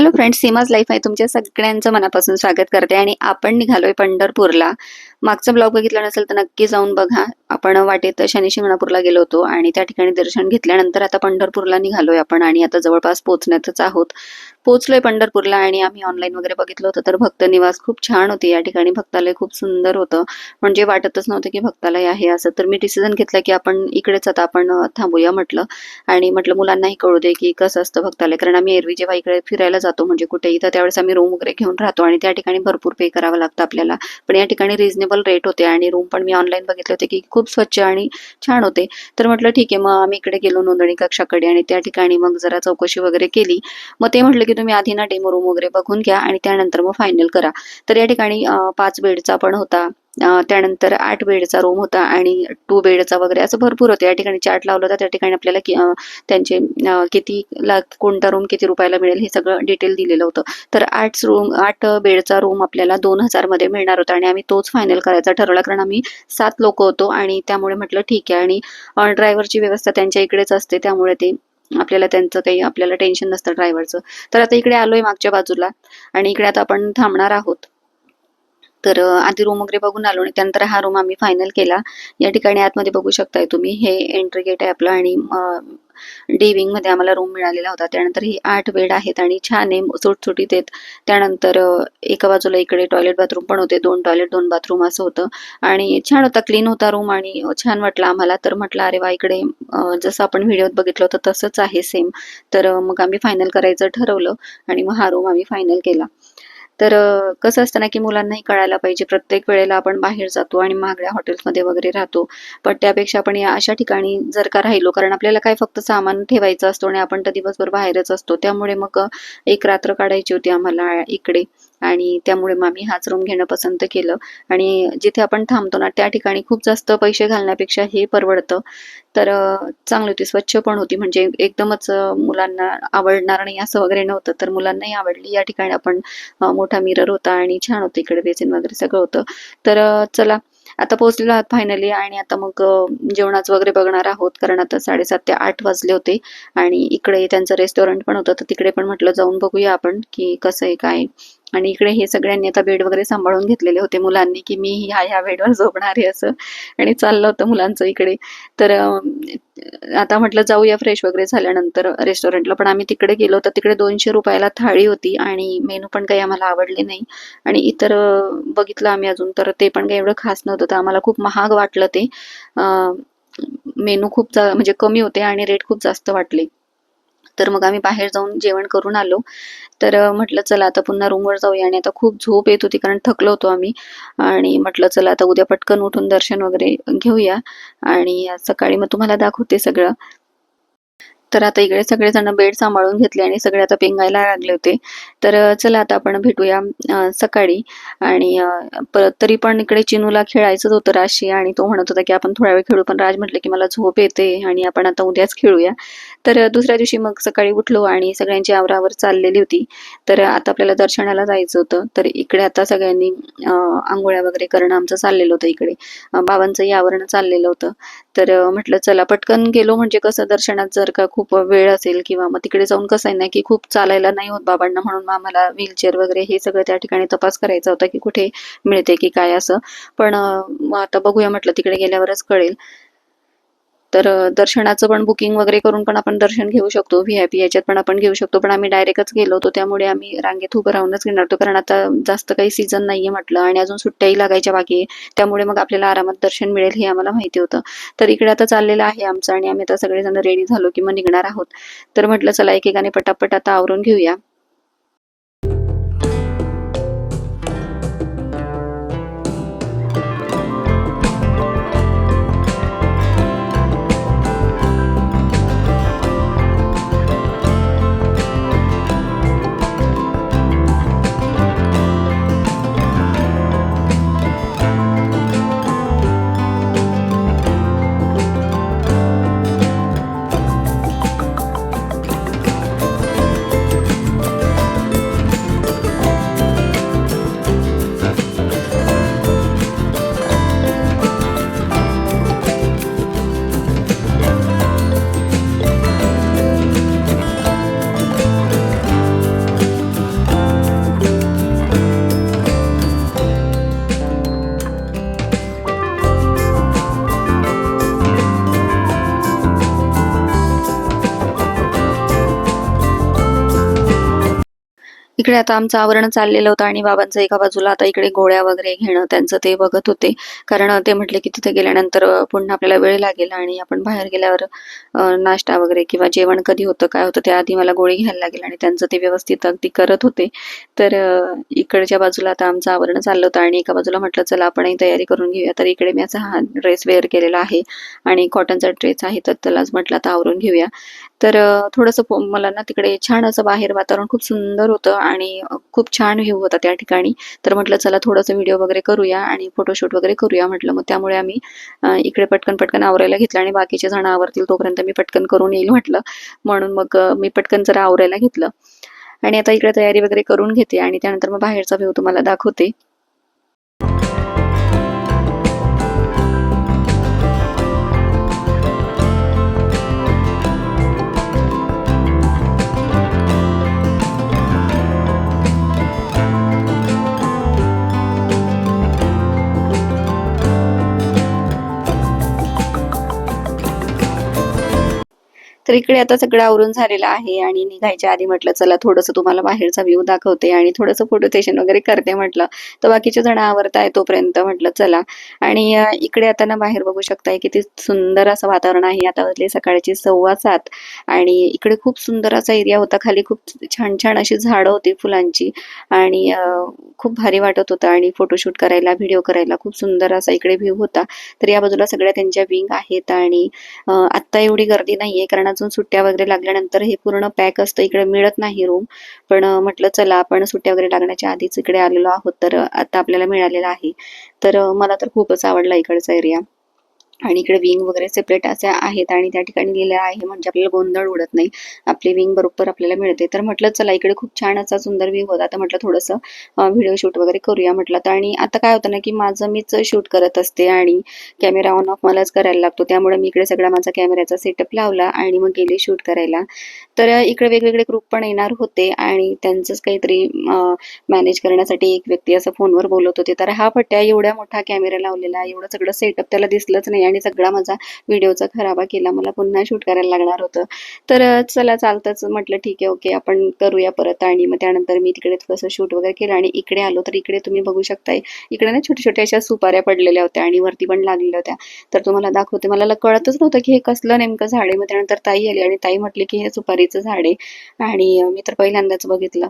Hello friends, Seema's life आहे तुमच्या सगळ्यांचं मनापासून स्वागत करते आणि आपण निघालोय पंढरपूरला. मागचा ब्लॉग बघितला नसेल तर नक्की जाऊन बघा. आपण वाटेत शनी शिंगणापूरला गेलो होतो आणि त्या ठिकाणी दर्शन घेतल्यानंतर आता पंढरपूरला निघालोय आपण आणि आता जवळपास पोहोचण्यातच आहोत. पोहोचलोय पंढरपूरला आणि आम्ही ऑनलाईन वगैरे बघितलं होतं तर भक्त निवास खूप छान होती. या ठिकाणी भक्तालय खूप सुंदर होतं, म्हणजे वाटतच नव्हतं की भक्तालय आहे असं. तर मी डिसिजन घेतला की आपण इकडेच आता आपण थांबूया म्हटलं. आणि म्हटलं मुलांनाही कळू दे की कसं असतं भक्तालय, कारण आम्ही एरवी जेव्हा इकडे फिरायला जातो म्हणजे कुठेही तर त्यावेळेस आम्ही रूम वगैरे घेऊन राहतो आणि त्या ठिकाणी भरपूर पे करावं लागतं आपल्याला. पण या ठिकाणी रिझनेबल रेट होते आणि रूम पण मी ऑनलाईन बघितले होते की खूप स्वच्छ आणि छान होते. तर म्हटलं ठीक आहे, मग आम्ही इकडे गेलो नोंदणी कक्षाकडे आणि त्या ठिकाणी मग जरा चौकशी वगैरे केली. मग ते म्हटलं की तुम्ही आधी ना डेमो रूम वगैरे बघून घ्या आणि त्यानंतर मग फायनल करा. तर या ठिकाणी 5 बेडचा पण होता, त्यानंतर 8 बेडचा रूम होता आणि 2 बेडचा वगैरे असं भरपूर होतं. या ठिकाणी चार्ट लावला होता, त्या ठिकाणी आपल्याला त्यांचे किती कोणता रूम किती रुपयाला मिळेल हे सगळं डिटेल दिलेलं होतं. तर 8 बेडचा रूम आपल्याला 2000 मध्ये मिळणार होता आणि आम्ही तोच फायनल करायचा ठरवला, कारण आम्ही 7 लोक होतो आणि त्यामुळे म्हटलं ठीक आहे. आणि ड्रायव्हरची व्यवस्था त्यांच्या इकडेच असते, त्यामुळे ते आपल्याला त्यांचं काही आपल्याला टेन्शन नसतं ड्रायव्हरचं. तर आता इकडे आलोय मागच्या बाजूला आणि इकडे आता आपण थांबणार आहोत. तर आधी रूम वगैरे बघून आलो आणि त्यानंतर हा रूम आम्ही फायनल केला. या ठिकाणी आतमध्ये बघू शकताय तुम्ही, हे एंट्री गेट आहे आपलं आणि डी विंग मध्ये आम्हाला रूम मिळालेला होता. त्यानंतर ही 8 बेड आहेत आणि छान आहे, सुटसुटीत आहेत. त्यानंतर एका बाजूला इकडे टॉयलेट बाथरूम पण होते, 2 टॉयलेट 2 बाथरूम असं होतं आणि छान होता, क्लीन होता रूम आणि छान वाटला आम्हाला. तर म्हटलं अरे वा, इकडे जसं आपण व्हिडिओत बघितलं होतं तसंच आहे सेम. तर मग आम्ही फायनल करायचं ठरवलं आणि मग हा रूम आम्ही फायनल केला. तर कसं असतं ना, की मुलांनाही कळायला पाहिजे, प्रत्येक वेळेला आपण बाहेर जातो आणि महागड्या हॉटेल्समध्ये वगैरे राहतो. पण त्यापेक्षा आपण या अशा ठिकाणी जर का राहिलो, कारण आपल्याला काय फक्त सामान ठेवायचं असतो आणि आपण तर दिवसभर बाहेरच असतो. त्यामुळे मग एक रात्र काढायची होती आम्हाला इकडे आणि त्यामुळे मग आम्ही हाच रूम घेणं पसंत केलं. आणि जिथे आपण थांबतो ना त्या ठिकाणी खूप जास्त पैसे घालण्यापेक्षा हे परवडतं. तर चांगली होती, स्वच्छ पण होती, म्हणजे एकदमच मुलांना आवडणार नाही असं वगैरे नव्हतं, तर मुलांनाही आवडली. या ठिकाणी आपण मोठा मिरर होता आणि छान होतं, इकडे बेसिन वगैरे सगळं होतं. तर चला आता पोहोचलेलो आहात फायनली आणि आता मग जेवणाचं वगैरे बघणार आहोत, कारण आता 7:30 ते 8 वाजले होते आणि इकडे त्यांचं रेस्टॉरंट पण होतं, तर तिकडे पण म्हटलं जाऊन बघूया आपण की कसं आहे काय. आणि इकडे हे सगळ्यांनी आता बेड वगैरे सांभाळून घेतलेले होते मुलांनी, की मी ह्या बेडवर झोपणार आहे असं, आणि चाललं होतं मुलांचं इकडे. तर आता म्हटलं जाऊया फ्रेश वगैरे झाल्यानंतर रेस्टॉरंटला. पण आम्ही तिकडे गेलो तर तिकडे 200 रुपयाला थाळी होती आणि मेनू पण काही आम्हाला आवडले नाही. आणि इतर बघितलं आम्ही अजून, तर ते पण काही एवढं खास नव्हतं, तर आम्हाला खूप महाग वाटलं ते. मेनू खूप म्हणजे कमी होते आणि रेट खूप जास्त वाटले. तर मग आम्ही बाहेर जाऊन जेवण करून आलो. तर म्हटलं चला आता पुन्हा रूमवर जाऊया आणि आता खूप झोप येत होती कारण थकलो होतो आम्ही. आणि म्हटलं चला आता उद्या पटकन उठून दर्शन वगैरे घेऊया आणि सकाळी मग तुम्हाला दाखवते सगळं. तर आता इकडे सगळेजण बेड सांभाळून घेतले आणि सगळे आता पेंगायला लागले होते. तर चला आता आपण भेटूया सकाळी. आणि परत तरी पण इकडे चिनूला खेळायचंच होतं राजशी आणि तो म्हणत होता की आपण थोडा वेळ खेळू, पण राज म्हटलं की मला झोप येते आणि आपण आता उद्याच खेळूया. तर दुसऱ्या दिवशी मग सकाळी उठलो आणि सगळ्यांची आवरावर चाललेली होती. तर आता आपल्याला दर्शनाला जायचं होतं, तर इकडे आता सगळ्यांनी आंघोळ्या वगैरे करणं आमचं चाललेलं होतं. इकडे बाबांचंही आवरण चाललेलं होतं. तर म्हटलं चला पटकन गेलो, म्हणजे कसं दर्शनात जर का खूप वेळ असेल किंवा मग तिकडे जाऊन कसं आहे ना की खूप चालायला नाही होत बाबांना, म्हणून मग आम्हाला व्हीलचेअर वगैरे हे सगळं त्या ठिकाणी तपास करायचा होता की कुठे मिळते की काय असं. पण मग आता बघूया म्हटलं, तिकडे गेल्यावरच कळेल. तर दर्शनाचं पण बुकिंग वगैरे करून पण आपण दर्शन घेऊ शकतो, व्ही-आय-पी याच्यात पण आपण घेऊ शकतो. पण आम्ही डायरेक्टच गेलो होतो, त्यामुळे आम्ही रांगेत उभं राहूनच घेणार होतो, कारण आता जास्त काही सीझन नाहीये म्हटलं आणि अजून सुट्ट्याही लागायच्या बाकी आहे. त्यामुळे मग आपल्याला आरामात दर्शन मिळेल हे आम्हाला माहिती होतं. तर इकडे आता चाललेलं आहे आमचं आणि आम्ही आता सगळेजण रेडी झालो की मग निघणार आहोत. तर म्हटलं चला एकेकाने पटापट आता आवरून घेऊया. इकडे आता आमचं आवरण चाललेलं होतं आणि बाबांचं एका बाजूला आता इकडे गोळ्या वगैरे घेणं त्यांचं ते बघत होते. कारण ते म्हटले की तिथे गेल्यानंतर पुन्हा आपल्याला वेळ लागेल आणि आपण बाहेर गेल्यावर नाश्ता वगैरे किंवा जेवण कधी होतं काय होतं त्याआधी मला गोळी घ्यायला लागेल आणि त्यांचं ते व्यवस्थित अगदी करत होते. तर इकडच्या बाजूला आता आमचं आवरण चाललं होतं आणि एका बाजूला म्हटलं चला आपणही तयारी करून घेऊया. तर इकडे मी असा हा ड्रेस वेअर केलेला आहे आणि कॉटनचा ड्रेस आहे तर त्यालाच म्हटलं आता आवरून घेऊया. तर थोडंसं मला ना तिकडे छान असं बाहेर वातावरण खूप सुंदर होतं आणि खूप छान व्ह्यू होता त्या ठिकाणी. तर म्हटलं चला थोडंसं व्हिडिओ वगैरे करूया आणि फोटोशूट वगैरे करूया म्हटलं. मग त्यामुळे आम्ही इकडे पटकन आवरायला घेतलं आणि बाकीचे जण आवरतील तोपर्यंत मी पटकन करून येईल म्हटलं. म्हणून मग मी पटकन जरा आवरायला घेतलं आणि आता इकडे तयारी वगैरे करून घेते आणि त्यानंतर मग बाहेरचा व्ह्यू तुम्हाला दाखवते. तर इकडे आता सगळं आवरून झालेलं आहे आणि निघायच्या आधी म्हटलं चला थोडंसं तुम्हाला बाहेरचा व्ह्यू दाखवते आणि थोडंसं फोटो सेशन वगैरे करते म्हटलं. तर बाकीचे जण आवरताय तोपर्यंत म्हटलं चला. आणि इकडे आता ना बाहेर बघू शकताय किती सुंदर असं वातावरण आहे. आता वाजले सकाळचे 7:15 आणि इकडे खूप सुंदर असा एरिया होता. खाली खूप छान छान अशी झाडं होती फुलांची आणि खूप भारी वाटत होतं आणि फोटोशूट करायला, व्हिडिओ करायला खूप सुंदर असा इकडे व्ह्यू होता. तर या बाजूला सगळ्या त्यांच्या विंग आहेत आणि आत्ता एवढी गर्दी नाहीये कारण अजून सुट्ट्या वगैरे लागल्यानंतर हे पूर्ण पॅक असतं. इकडे मिळत नाही रूम. पण म्हटलं चला आपण सुट्ट्या वगैरे लागण्याच्या आधीच इकडे आलेलो आहोत तर आता आपल्याला मिळालेलं आहे. तर मला तर खूपच आवडला इकडचा एरिया. आणि इकडे विंग वगैरे सेपरेट असे आहेत आणि त्या ठिकाणी लिहिलं आहे म्हणजे आपल्याला गोंधळ उडत नाही. आपली विंग बरोबर आपल्याला मिळते. तर म्हटलं चला इकडे खूप छान असा सुंदर व्ह्यू होता. तर म्हटलं थोडंसं व्हिडिओ शूट वगैरे करूया म्हटलं. तर आणि आता काय होतं ना की माझं मीच शूट करत असते आणि कॅमेरा ऑन ऑफ मलाच करायला लागतो. त्यामुळे मी इकडे सगळा माझा कॅमेऱ्याचा सेटअप लावला आणि मग गेले शूट करायला. तर इकडे वेगवेगळे ग्रुप पण येणार होते आणि त्यांचंच काहीतरी मॅनेज करण्यासाठी एक व्यक्ती असं फोनवर बोलत होते. तर हा पट्ट्या एवढ्या मोठा कॅमेरा लावलेला, एवढं सगळं सेटअप त्याला दिसलंच नाही आणि सगळा माझा व्हिडिओचा खराबा केला. मला पुन्हा शूट करायला लागणार होतं. तर चला चालतंच म्हटलं ठीक आहे, ओके आपण करूया परत आणि मग त्यानंतर मी तिकडे थोडंसं शूट वगैरे केलं आणि इकडे आलो. तर इकडे तुम्ही बघू शकताय, इकडे ना छोट्या-छोट्या अशा सुपाऱ्या पडलेल्या होत्या आणि वरती पण लागलेल्या होत्या. तर तुम्हाला दाखवते. मला कळतच नव्हतं की हे कसलं नेमकं झाड आहे. मग त्यानंतर ताई आली आणि ताई म्हटली की हे सुपारीचं झाड आहे आणि मी तर पहिल्यांदाच बघितलं.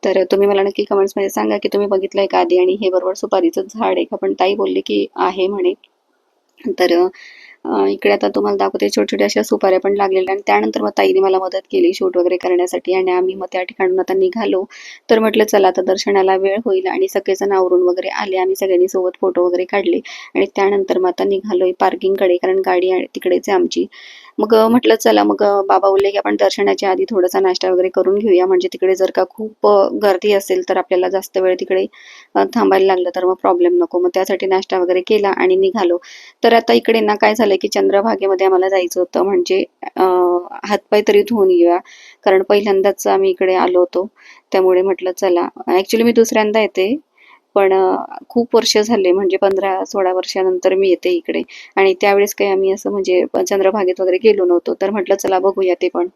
तर तुम्ही मला नक्की कमेंट्समध्ये सांगा की तुम्ही बघितलंय का आधी आणि हे बरोबर सुपारीचं झाड आहे का? पण ताई बोलली की आहे म्हणे. तर इकडे आता तुम्हाला दाखवते छोट्या-छोट्या अशा सुपाऱ्या पण लागलेल्या आणि त्यानंतर मग ताईने मला मदत केली शूट वगैरे करण्यासाठी आणि आम्ही मग त्या ठिकाणाहून आता निघालो. तर म्हटलं चला आता दर्शनाला वेळ होईल आणि सगळेजण आवरून वगैरे आले. आम्ही सगळ्यांनी सोबत फोटो वगैरे काढले आणि त्यानंतर मग आता निघालोय पार्किंगकडे कारण गाडी तिकडेच आहे आमची. मग म्हटलं चला मग बाबा बोलले की आपण दर्शनाच्या आधी थोडासा नाश्ता वगैरे करून घेऊया म्हणजे तिकडे जर का खूप गर्दी असेल तर आपल्याला जास्त वेळ तिकडे थांबायला लागलं तर मग प्रॉब्लेम नको. मग त्यासाठी नाश्ता वगैरे केला आणि निघालो. तर आता इकडे ना काय झालंय की चंद्रभागेमध्ये आम्हाला जायचं होतं म्हणजे हातपाय तरी धुवून येऊया कारण पहिल्यांदाच आम्ही इकडे आलो होतो. त्यामुळे म्हटलं चला ॲक्च्युली मी दुसऱ्यांदा येते. पण खूप वर्ष झाले म्हणजे 15-16 वर्षानंतर मी येते इकडे आणि त्यावेळेस काही आम्ही असं म्हणजे चंद्रभागेत वगैरे गेलो नव्हतो. तर म्हटलं चला बघूया ते पण.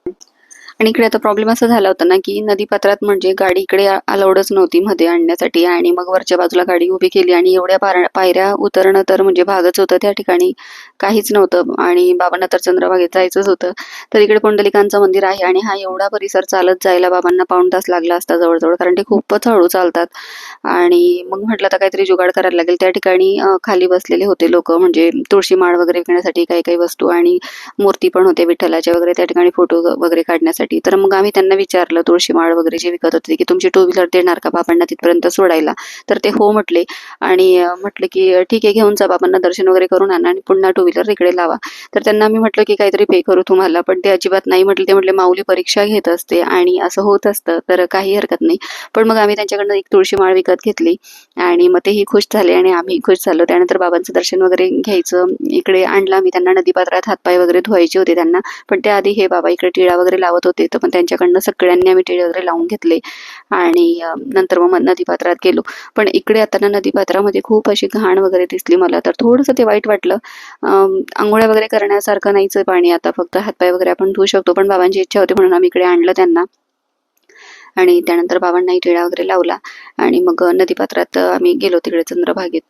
आणि इकडे आता प्रॉब्लेम असा झाला होता ना, की नदीपात्रात म्हणजे गाडी इकडे अलाउडच नव्हती मध्ये आणण्यासाठी आणि मग वरच्या बाजूला गाडी उभी केली आणि एवढ्या पायऱ्या उतरणं तर म्हणजे भागच होतं. त्या ठिकाणी काहीच नव्हतं आणि बाबांना तर चंद्रभागेत जायचंच होतं. तर इकडे पुंडलिकांचं मंदिर आहे आणि हा एवढा परिसर चालत जायला बाबांना पाऊण तास लागला असता जवळ कारण ते खूपच हळू चालतात. आणि मग म्हटलं आता काहीतरी जुगाड करायला लागेल. त्या ठिकाणी खाली बसलेले होते लोकं म्हणजे तुळशी माळ वगैरे विकण्यासाठी काही-काही वस्तू आणि मूर्ती पण होते विठ्ठलाच्या वगैरे त्या ठिकाणी फोटो वगैरे काढण्यासाठी. तर मग आम्ही त्यांना विचारलं तुळशी माळ वगैरे जे विकत होते की तुमची टू व्हीलर देणार का बाबांना तिथपर्यंत सोडायला? तर ते हो म्हटले आणि म्हटलं की ठीक आहे घेऊन जा बाबांना दर्शन वगैरे करून आणा आणि पुन्हा टू व्हीलर इकडे लावा. तर त्यांना आम्ही म्हटलं की काहीतरी पे करू तुम्हाला, पण ते अजिबात नाही म्हटले. ते म्हटले माऊली परीक्षा घेत असते आणि असं होत असतं तर काही हरकत नाही. पण मग आम्ही त्यांच्याकडनं एक तुळशी माळ विकत घेतली आणि मग तेही खुश झाले आणि आम्ही खुश झालो. त्यानंतर बाबांचं दर्शन वगैरे घ्यायचं इकडे आणलं मी त्यांना नदीपात्रात हातपाय वगैरे धुवायचे होते त्यांना. पण त्याआधी हे बाबा इकडे टिळा वगैरे लावत होते तर पण त्यांच्याकडनं सगळ्यांनी आम्ही टिळे वगैरे लावून घेतले आणि नंतर मग नदीपात्रात गेलो. पण इकडे आता ना नदीपात्रामध्ये खूप अशी घाण वगैरे दिसली मला तर थोडंसं ते वाईट वाटलं. अंघोळ्या वगैरे करण्यासारखं नाहीच पाणी आता फक्त हातपाय वगैरे आपण धुवू शकतो. पण बाबांची इच्छा होती म्हणून आम्ही इकडे आणलं त्यांना. आणि त्यानंतर बाबांनाही टिळा वगैरे लावला आणि मग नदीपात्रात आम्ही गेलो तिकडे चंद्रभागेत.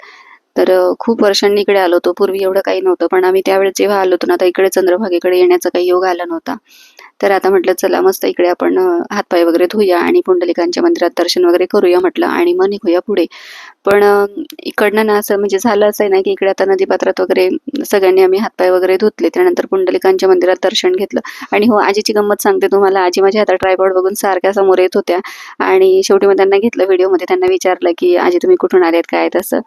तर खूप वर्षांनी इकडे आलो होतो. पूर्वी एवढं काही नव्हतं. पण आम्ही त्यावेळेस जेव्हा आलो होतो ना, तर इकडे चंद्रभागेकडे येण्याचा काही योग आला नव्हता. तर आता म्हटलं चला मस्त इकडे आपण हातपाय वगैरे धुऊया आणि पुंडलिकांच्या मंदिरात दर्शन वगैरे करूया म्हटलं आणि मग निघूया पुढे. पण इकडनं ना असं म्हणजे झालं असं नाही की इकडे आता नदीपात्रात वगैरे सगळ्यांनी आम्ही हातपाय वगैरे धुतले. त्यानंतर पुंडलिकांच्या मंदिरात दर्शन घेतलं आणि हो, आजीची गंमत सांगते तुम्हाला. आजी माझ्या हातात ट्रायपॉड बघून सारख्या समोर येत होत्या आणि शेवटी मग त्यांना घेतलं व्हिडिओमध्ये. त्यांना विचारलं की "आजी तुम्ही कुठून आलेत? काय तसं?"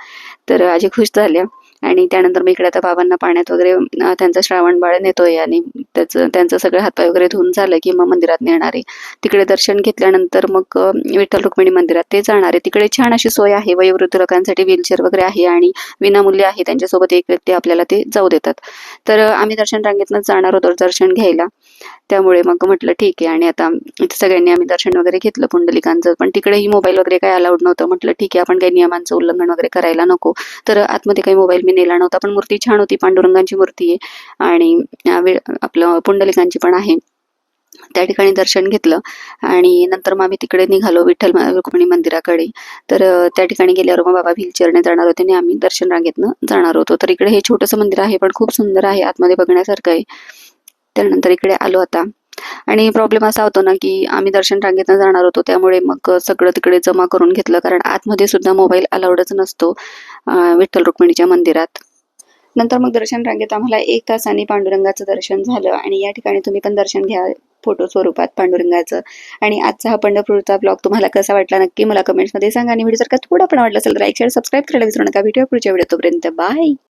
तर आजी खुश झाल्या. आणि त्यानंतर मी इकडे आता बाबांना पाण्यात वगैरे त्यांचं श्रावणबाळ नेतोय आणि त्यांचं सगळं हातपाय वगैरे धुवून झालं की मग मंदिरात नेणार आहे. तिकडे दर्शन घेतल्यानंतर मग विठ्ठल रुक्मिणी मंदिरात ते जाणार आहे. तिकडे छान अशी सोय आहे. वयोवृद्ध लोकांसाठी व्हीलचेअर वगैरे आहे आणि विनामूल्य आहे. त्यांच्यासोबत एक व्यक्ती आपल्याला ते जाऊ देतात. तर आम्ही दर्शन रांगेतनंच जाणार होतो दर्शन घ्यायला. त्यामुळे मग म्हटलं ठीक आहे आणि आता इथे सगळ्यांनी आम्ही दर्शन वगैरे घेतलं पुंडलिकांचं. पण तिकडेही मोबाईल वगैरे काही अलाउड नव्हतं. म्हटलं ठीक आहे आपण काही नियमांचं उल्लंघन वगैरे करायला नको. तर आतमध्ये काही मोबाईल मी नेला नव्हता. पण मूर्ती छान होती. पांडुरंगाची मूर्ती आहे आणि आपलं पुंडलिकांची पण आहे. त्या ठिकाणी दर्शन घेतलं आणि नंतर मग आम्ही तिकडे निघालो विठ्ठल रुक्मिणी मंदिराकडे. तर त्या ठिकाणी गेल्यावर मग बाबा व्हीलचेअरने जाणार होते आणि आम्ही दर्शन रांगेतनं जाणार होतो. तर इकडे हे छोटंसं मंदिर आहे पण खूप सुंदर आहे. आतमध्ये बघण्यासारखं आहे. त्यानंतर इकडे आलो आता आणि प्रॉब्लेम असा होतो ना, की आम्ही दर्शन रांगेतनं जाणार होतो. त्यामुळे मग सगळं तिकडे जमा करून घेतलं कारण आतमध्ये सुद्धा मोबाईल अलाउडच नसतो विठ्ठल रुक्मिणीच्या मंदिरात. नंतर मग दर्शन रांगेत आम्हाला 1 तासाने पांडुरंगाचं दर्शन झालं आणि या ठिकाणी तुम्ही पण दर्शन घ्या फोटो स्वरूपात पांडुरंगाचं. आणि आजचा हा पंढरपूरचा ब्लॉग तुम्हाला कसा वाटला नक्की मला कमेंट्समध्ये सांगा आणि व्हिडिओ जर का थोडा पण आवडला असेल तर लाईक शेअर सबस्क्राईब करायला विसरू नका. भेटूया पुढच्या व्हिडिओ. तोपर्यंत बाय.